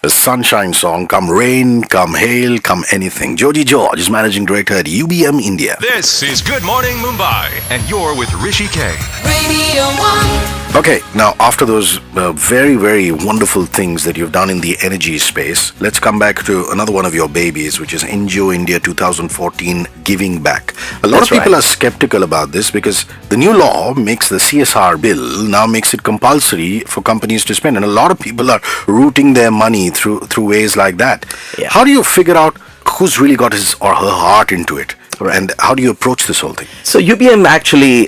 a sunshine song, come rain, come hail, come anything. Joji George is Managing Director at UBM India. This is Good Morning Mumbai, and you're with Rishi K. Radio 1. Okay, now after those very, very wonderful things that you've done in the energy space, let's come back to another one of your babies, which is NGO India 2014 Giving Back. A lot of people are skeptical about this because the new law makes the CSR bill now makes it compulsory for companies to spend, and a lot of people are routing their money through ways like that. Yeah. How do you figure out who's really got his or her heart into it? Right. And how do you approach this whole thing? So UBM actually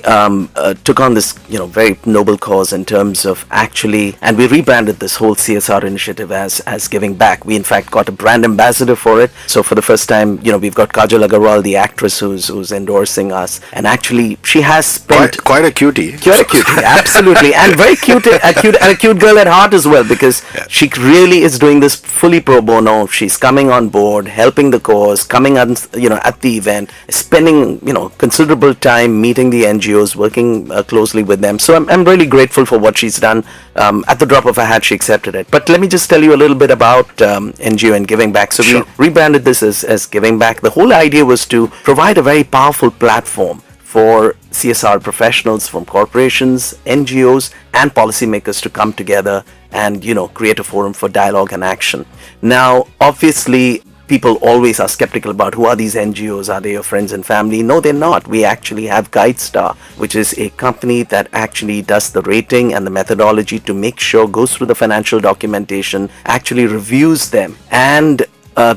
took on this, very noble cause in terms of actually, and we rebranded this whole CSR initiative as Giving Back. We in fact got a brand ambassador for it. So for the first time, we've got Kajal Agarwal, the actress who's endorsing us, and actually she has spent quite a cutie. Quite a cutie, absolutely, and very cute, a cute girl at heart as well, because she really is doing this fully pro bono. She's coming on board, helping the cause, coming on, at the event, spending considerable time meeting the NGOs, working closely with them. So I'm really grateful for what she's done. At the drop of a hat, she accepted it. But let me just tell you a little bit about NGO and Giving Back. So we rebranded this as Giving Back. The whole idea was to provide a very powerful platform for CSR professionals from corporations, NGOs, and policymakers to come together and create a forum for dialogue and action. Now, obviously, people always are skeptical about who are these NGOs, are they your friends and family? No, they're not. We actually have GuideStar, which is a company that actually does the rating and the methodology to make sure, goes through the financial documentation, actually reviews them, and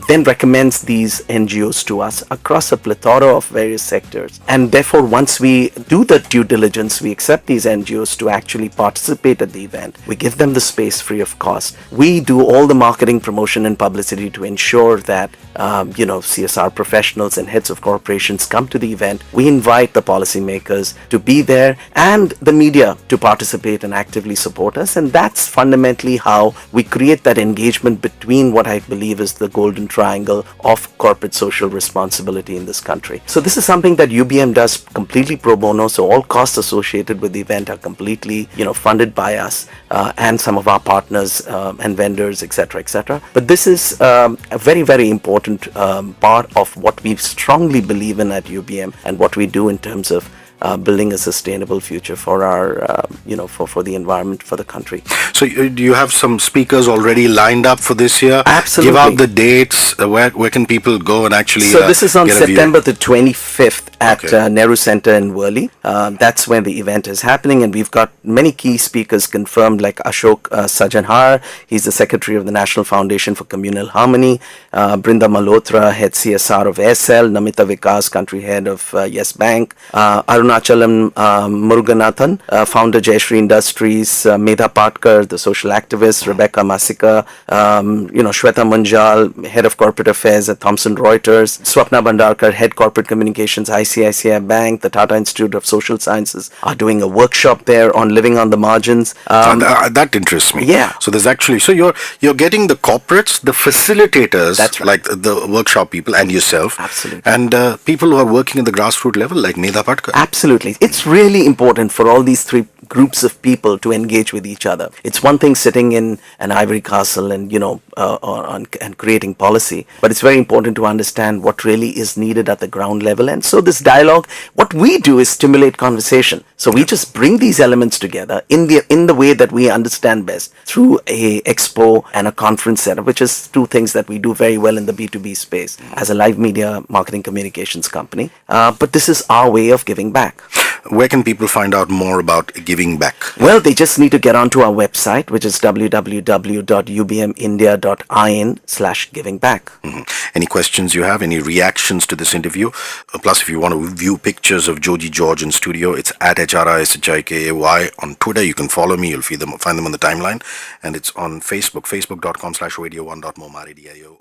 then recommends these NGOs to us across a plethora of various sectors. And therefore, once we do the due diligence, we accept these NGOs to actually participate at the event. We give them the space free of cost. We do all the marketing, promotion, and publicity to ensure that CSR professionals and heads of corporations come to the event. We invite the policymakers to be there and the media to participate and actively support us. And that's fundamentally how we create that engagement between what I believe is the golden triangle of corporate social responsibility in this country. So this is something that UBM does completely pro bono. So all costs associated with the event are completely, funded by us and some of our partners and vendors, etc., etc. But this is a very, very important part of what we strongly believe in at UBM and what we do in terms of building a sustainable future for our, for the environment, for the country. So do you have some speakers already lined up for this year? Absolutely. Give out the dates. Where can people go and actually So this is on get a view? September the 25th at Nehru Center in Worli. That's when the event is happening, and we've got many key speakers confirmed, like Ashok Sajanhar. He's the Secretary of the National Foundation for Communal Harmony. Brinda Malhotra, Head CSR of Aircel. Namita Vikas, Country Head of Yes Bank. Arunachalam Muruganathan, Founder Jayashree Industries. Medha Patkar, the social activist. Rebecca Masika. Shweta Munjal, Head of Corporate Affairs at Thomson Reuters. Swapna Bhandarkar, Head Corporate Communications, ICICI Bank. The Tata Institute of Social Sciences are doing a workshop there on living on the margins. That interests me. Yeah. So there's actually, so you're getting the corporates, the facilitators, That's right. like the workshop people and yourself. Absolutely. And people who are working at the grassroots level, like Medha Patkar. Absolutely. It's really important for all these three groups of people to engage with each other. It's one thing sitting in an ivory castle and and creating policy, but it's very important to understand what really is needed at the ground level. And so this dialogue, what we do is stimulate conversation. So we just bring these elements together in the way that we understand best through a expo and a conference setup, which is two things that we do very well in the B2B space as a live media marketing communications company. But this is our way of giving back. Where can people find out more about Giving Back? Well, they just need to get onto our website, which is www.ubmindia.in/givingback. Any questions you have, any reactions to this interview? Plus, if you want to view pictures of Joji George in studio, it's at HRISHIKAY on Twitter. You can follow me. You'll find them on the timeline. And it's on Facebook, facebook.com/radio1.momaridio.